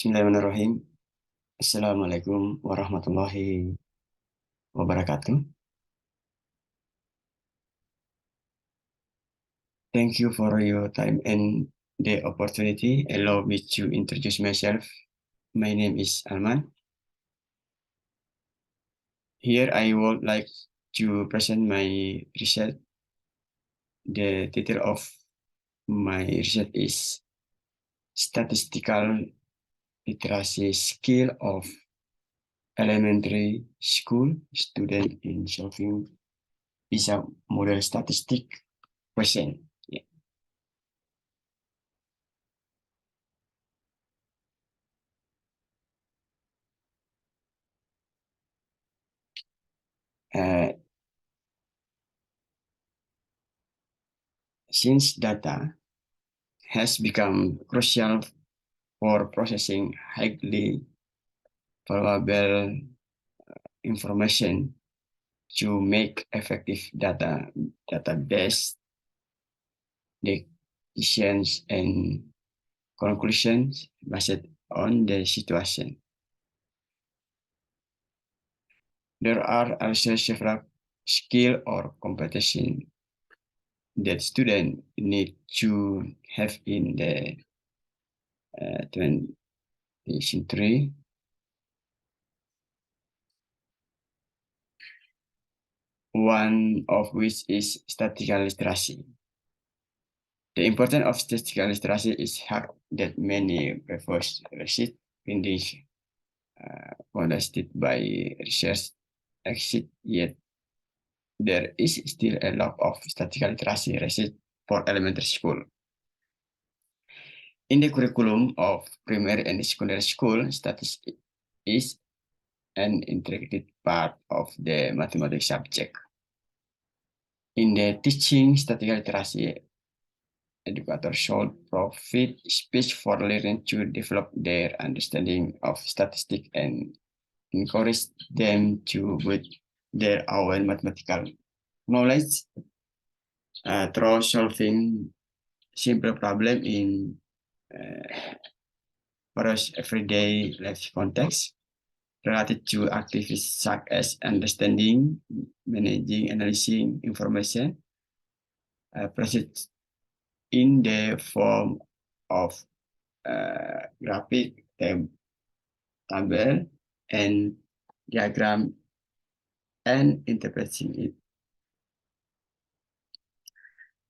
Bismillahirrahmanirrahim. Assalamualaikum warahmatullahi wabarakatuh. Thank you for your time and the opportunity. Allow me to introduce myself. My name is Alman. Here I would like to present my research. The title of my research is Statistical Literacy Skill of Elementary School Student in Solving PISA Model Statistic Question. Uh, since data has become crucial for processing highly valuable information to make effective database decisions and conclusions based on the situation. There are also several skill or competition that students need to have in the 20th century. One of which is statistical literacy. The importance of statistical literacy is hard that many previous research findings contested by research exist, yet there is still a lot of statistical literacy research for elementary school. In the curriculum of primary and secondary school, statistics is an integrated part of the mathematics subject. In the teaching statistical literacy, educators should provide space for learners to develop their understanding of statistics and encourage them to build their own mathematical knowledge through solving simple problems in various everyday life contexts related to activities such as understanding, managing, analyzing information, present in the form of graphic, table, and diagram, and interpreting it.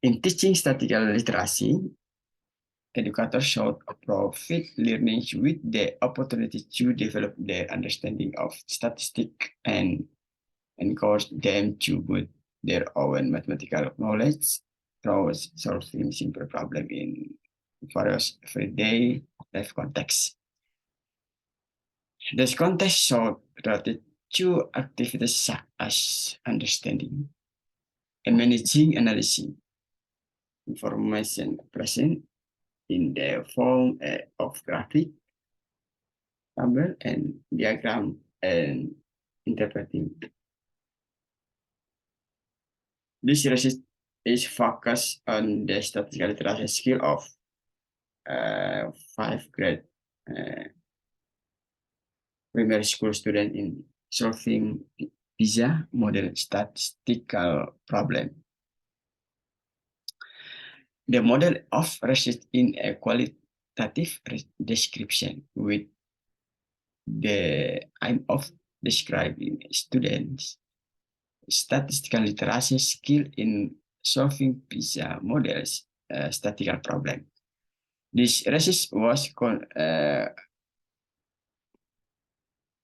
In teaching statistical literacy, educators should provide learners with the opportunity to develop their understanding of statistics and encourage them to build their own mathematical knowledge through solving simple problems in various everyday life contexts. This context should relate to activities such as understanding and managing analyzing information present in the form of graphic, table, and diagram, and interpreting. This research is focused on the statistical literacy skill of 5th grade primary school student in solving PISA model statistical problem. The model of research in a qualitative description with the aim of describing students' statistical literacy skill in solving PISA models statistical problem. This research was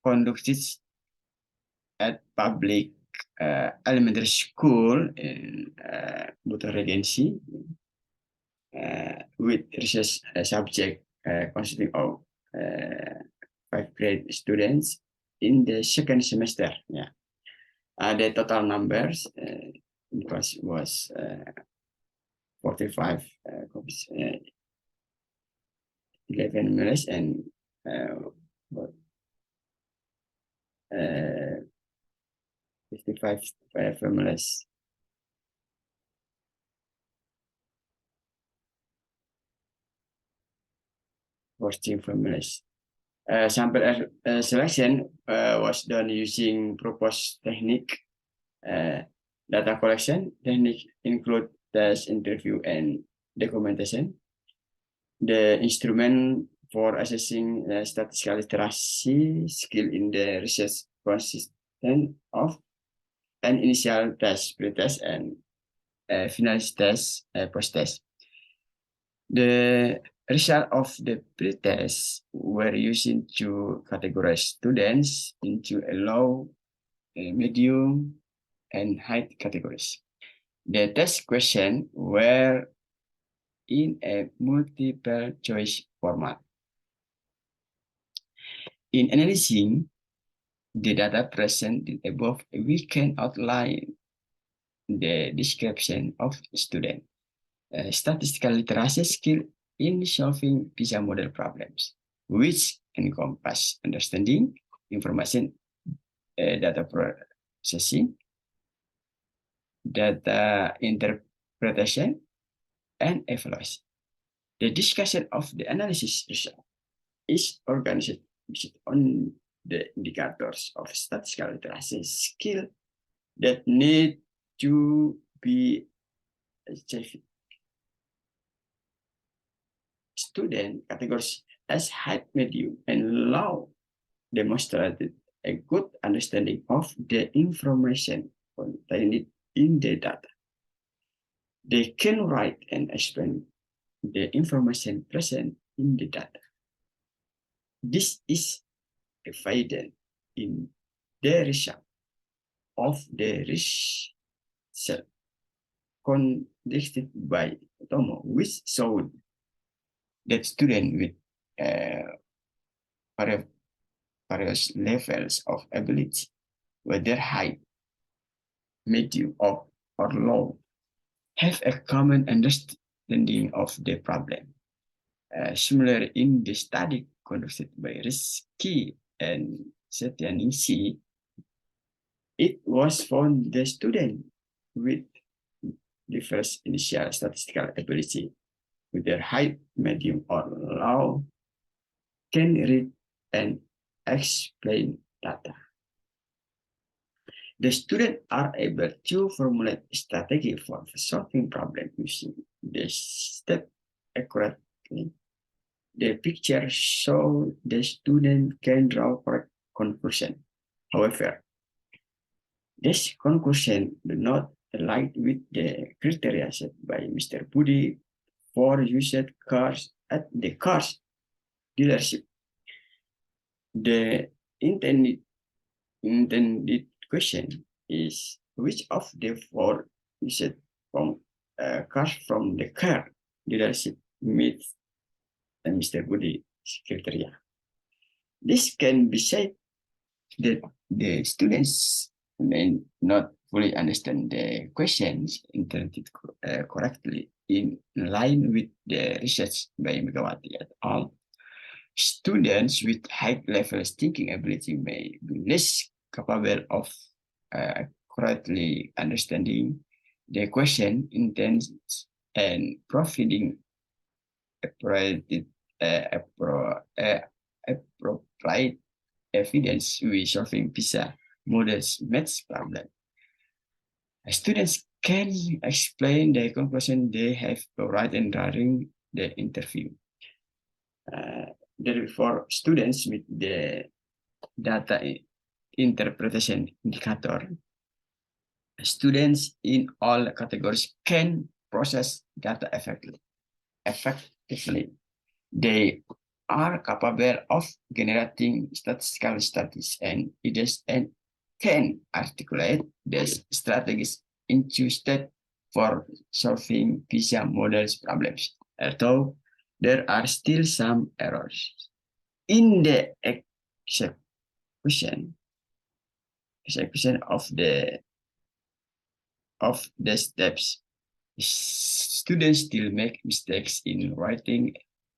conducted at public elementary school in Buton Regency with research subject consisting of 5th grade students in the second semester. Yeah, the total numbers was 45 copies, 11 males and 55 females. Females. Sample selection was done using proposed technique. Data collection technique include test, interview, and documentation. The instrument for assessing statistical literacy skill in the research consistent of an initial test, pre-test, and final test, post-test. The result of the pre-test were used to categorize students into a low, medium, and high categories. The test questions were in a multiple choice format. In analyzing the data presented above, we can outline the description of student statistical literacy skill in solving PISA model problems, which encompass understanding, information, data processing, data interpretation, and evaluation. The discussion of the analysis result is organized based on the indicators of statistical literacy skill that need to be achieved. Student categories as high, medium, and low demonstrated a good understanding of the information contained in the data. They can write and explain the information present in the data. This is evident in the result of the research conducted by Tomo, which showed that students with various levels of ability, whether high, medium, or low, have a common understanding of the problem. Similar in the study conducted by Rizky and Setianisi, it was found the student with the first initial statistical ability, whether high, medium, or low, can read and explain data. The students are able to formulate strategy for solving problems using the step accurately. The picture shows the student can draw correct conclusion. However, this conclusion do not align with the criteria set by Mr. Budi for used cars at the cars dealership. The intended question is which of the four used from cars from the car dealership meets Mr. Budi criteria. This can be said that the students may not fully understand the questions intended correctly in line with the research by Megawati et al. Students with high levels thinking ability may be less capable of correctly understanding the question intents and providing appropriate evidence with solving PISA models maths problem. Students can explain the conclusion they have written during the interview. Therefore, students with the data interpretation indicator, students in all categories can process data effectively. They are capable of generating statistical studies and ideas and can articulate these strategies into steps for solving PISA models problems, although there are still some errors. In the execution of the steps, students still make mistakes in writing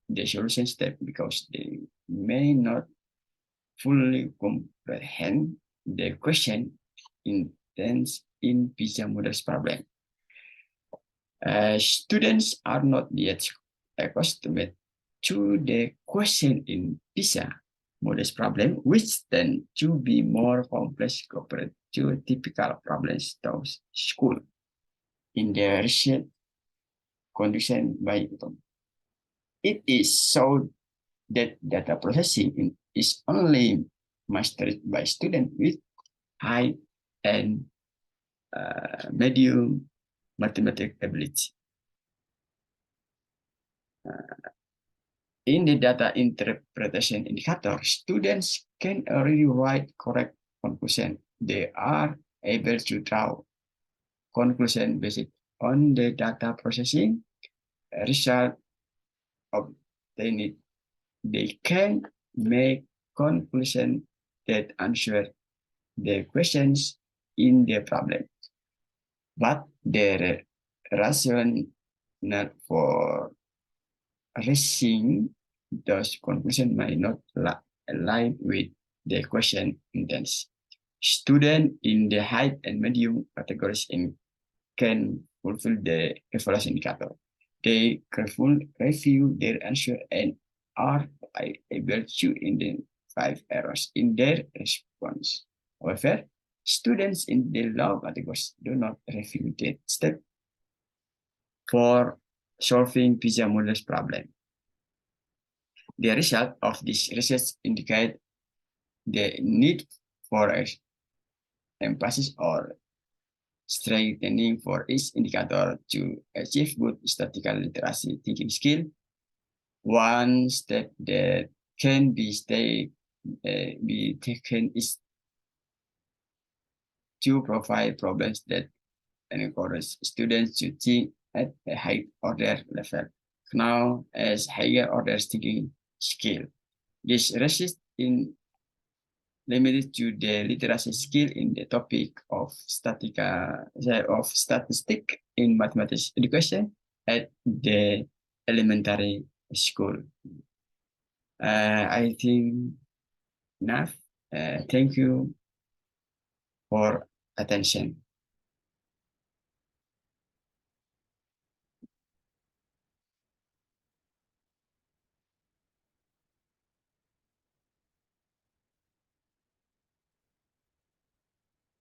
the solution step because they may not fully comprehend the question intents in PISA models problem. Students are not yet accustomed to the question in PISA modest problem, which tend to be more complex compared to typical problems of school. In the research conducted by them, it is so that data processing is only mastered by students with high and medium mathematical ability. In the data interpretation indicator, students can already write correct conclusion. They are able to draw conclusion based on the data processing result obtained. They can make conclusion that answer the questions in the problem, but the rationale for reaching those conclusions might not align with the question intents. Students in the high and medium categories can fulfill the evaluation indicator. They carefully review their answer and are able to identify errors in their response. However, students in the low categories do not review that step for solving pizza models problem. The result of this research indicate the need for emphasis or strengthening for each indicator to achieve good statistical literacy thinking skill. One step that can be taken is to provide problems that encourage students to think at a high order level, now as higher order thinking skill. This research in limited to the literacy skill in the topic of statistic in mathematics education at the elementary school. I think enough. Thank you for attention.